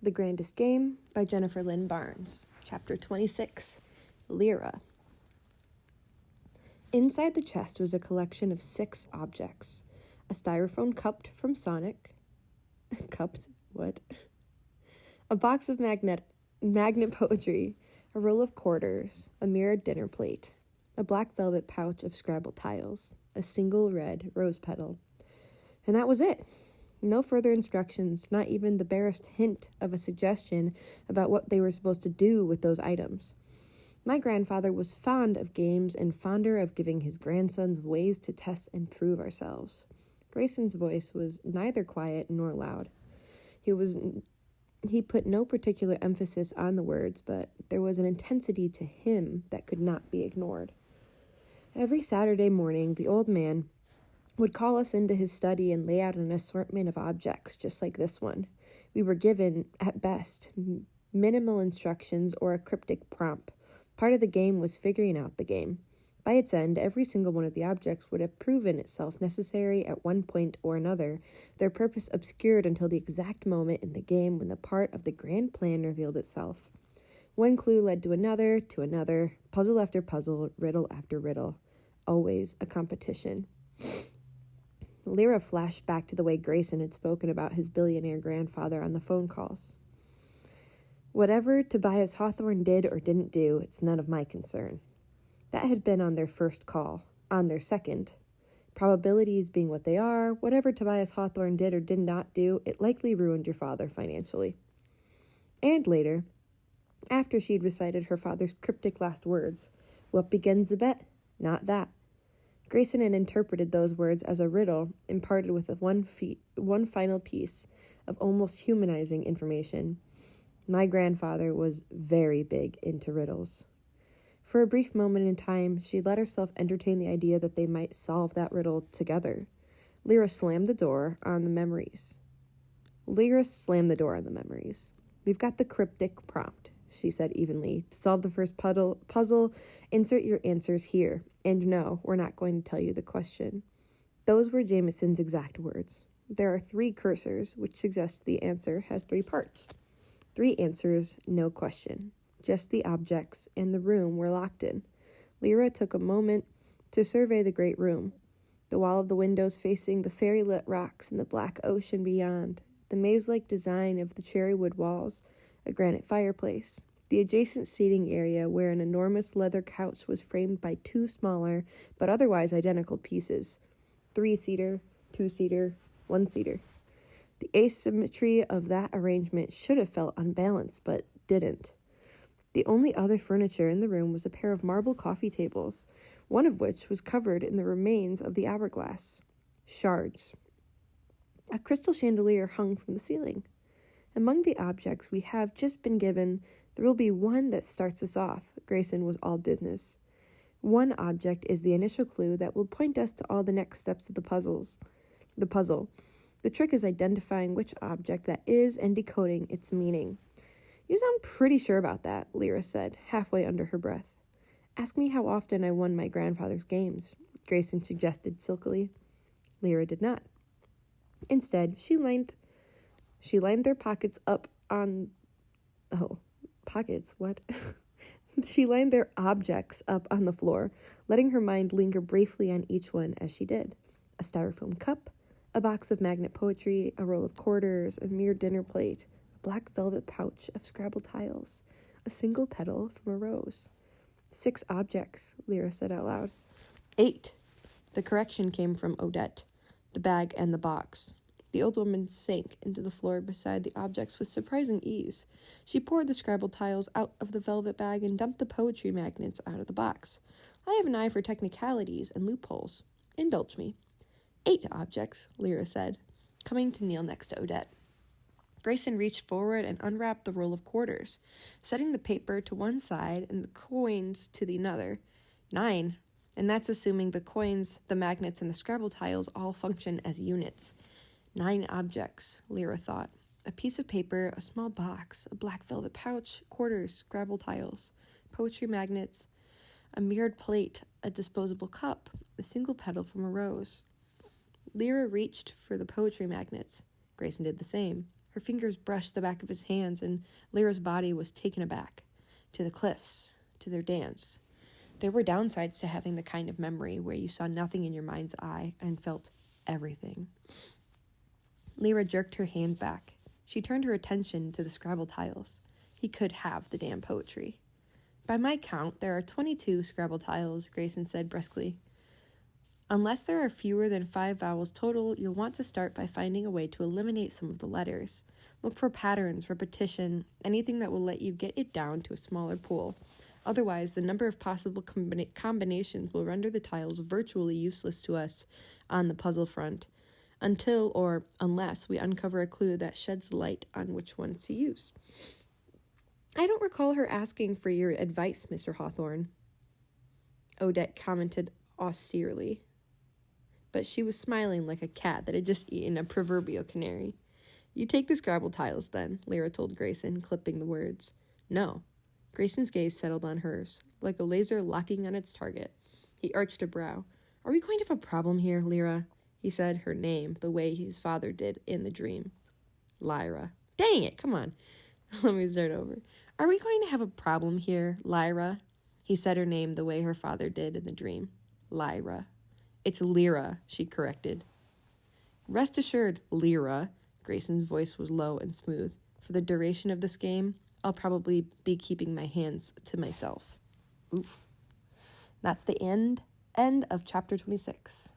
The Grandest Game by Jennifer Lynn Barnes. Chapter 26. Lyra. Inside the chest was a collection of 6 objects. A styrofoam cup from Sonic. Cupped? What? A box of magnet poetry. A roll of quarters. A mirrored dinner plate. A black velvet pouch of Scrabble tiles. A single red rose petal. And that was it. No further instructions, not even the barest hint of a suggestion about what they were supposed to do with those items. My grandfather was fond of games and fonder of giving his grandsons ways to test and prove ourselves. Grayson's voice was neither quiet nor loud. He put no particular emphasis on the words, but there was an intensity to him that could not be ignored. Every Saturday morning, the old man would call us into his study and lay out an assortment of objects just like this one. We were given, at best, minimal instructions or a cryptic prompt. Part of the game was figuring out the game. By its end, every single one of the objects would have proven itself necessary at one point or another, their purpose obscured until the exact moment in the game when the part of the grand plan revealed itself. One clue led to another, puzzle after puzzle, riddle after riddle. Always a competition. Lyra flashed back to the way Grayson had spoken about his billionaire grandfather on the phone calls. Whatever Tobias Hawthorne did or didn't do, it's none of my concern. That had been on their first call. On their second, probabilities being what they are, whatever Tobias Hawthorne did or did not do, it likely ruined your father financially. And later, after she'd recited her father's cryptic last words, what begins the bet? Not that. Grayson had interpreted those words as a riddle imparted with one final piece of almost humanizing information. My grandfather was very big into riddles. For a brief moment in time, she let herself entertain the idea that they might solve that riddle together. Lyra slammed the door on the memories. We've got the cryptic prompt, she said evenly. To solve the first puzzle, insert your answers here. And no, we're not going to tell you the question. Those were Jameson's exact words. There are 3 cursors, which suggests the answer has 3 parts. 3 answers, no question. Just the objects and the room were locked in. Lyra took a moment to survey the great room. The wall of the windows facing the fairy-lit rocks and the black ocean beyond. The maze-like design of the cherry-wood walls. A granite fireplace. The adjacent seating area where an enormous leather couch was framed by 2 smaller, but otherwise identical pieces. 3-seater, 2-seater, 1-seater. The asymmetry of that arrangement should have felt unbalanced, but didn't. The only other furniture in the room was a pair of marble coffee tables, one of which was covered in the remains of the hourglass. Shards. A crystal chandelier hung from the ceiling. Among the objects we have just been given, there will be one that starts us off. Grayson was all business. One object is the initial clue that will point us to all the next steps of the puzzle. The trick is identifying which object that is and decoding its meaning. You sound pretty sure about that, Lyra said, halfway under her breath. Ask me how often I won my grandfather's games, Grayson suggested silkily. Lyra did not. Instead, she lined their pockets up on... Oh, pockets, what? She lined their objects up on the floor, letting her mind linger briefly on each one as she did. A styrofoam cup, a box of magnet poetry, a roll of quarters, a mirrored dinner plate, a black velvet pouch of Scrabble tiles, a single petal from a rose. 6 objects, Lyra said out loud. 8. The correction came from Odette, the bag and the box. The old woman sank into the floor beside the objects with surprising ease. She poured the Scrabble tiles out of the velvet bag and dumped the poetry magnets out of the box. I have an eye for technicalities and loopholes. Indulge me. 8 objects, Lyra said, coming to kneel next to Odette. Grayson reached forward and unwrapped the roll of quarters, setting the paper to one side and the coins to the other. 9. And that's assuming the coins, the magnets, and the Scrabble tiles all function as units. 9 objects, Lyra thought. A piece of paper, a small box, a black velvet pouch, quarters, Scrabble tiles, poetry magnets, a mirrored plate, a disposable cup, a single petal from a rose. Lyra reached for the poetry magnets. Grayson did the same. Her fingers brushed the back of his hands, and Lyra's body was taken aback. To the cliffs, to their dance. There were downsides to having the kind of memory where you saw nothing in your mind's eye and felt everything. Lyra jerked her hand back. She turned her attention to the Scrabble tiles. He could have the damn poetry. By my count, there are 22 Scrabble tiles, Grayson said brusquely. Unless there are fewer than 5 vowels total, you'll want to start by finding a way to eliminate some of the letters. Look for patterns, repetition, anything that will let you get it down to a smaller pool. Otherwise, the number of possible combinations will render the tiles virtually useless to us on the puzzle front, until or unless we uncover a clue that sheds light on which ones to use. I don't recall her asking for your advice, Mr. Hawthorne, Odette commented austerely. But she was smiling like a cat that had just eaten a proverbial canary. You take the Scrabble tiles, then, Lyra told Grayson, clipping the words. No. Grayson's gaze settled on hers, like a laser locking on its target. He arched a brow. Are we going to have a problem here, Lyra? He said her name the way his father did in the dream. Lyra. Dang it, come on. Let me start over. Are we going to have a problem here, Lyra? He said her name the way her father did in the dream. Lyra. It's Lyra, she corrected. Rest assured, Lyra, Grayson's voice was low and smooth. For the duration of this game, I'll probably be keeping my hands to myself. Oof. That's the end of chapter 26.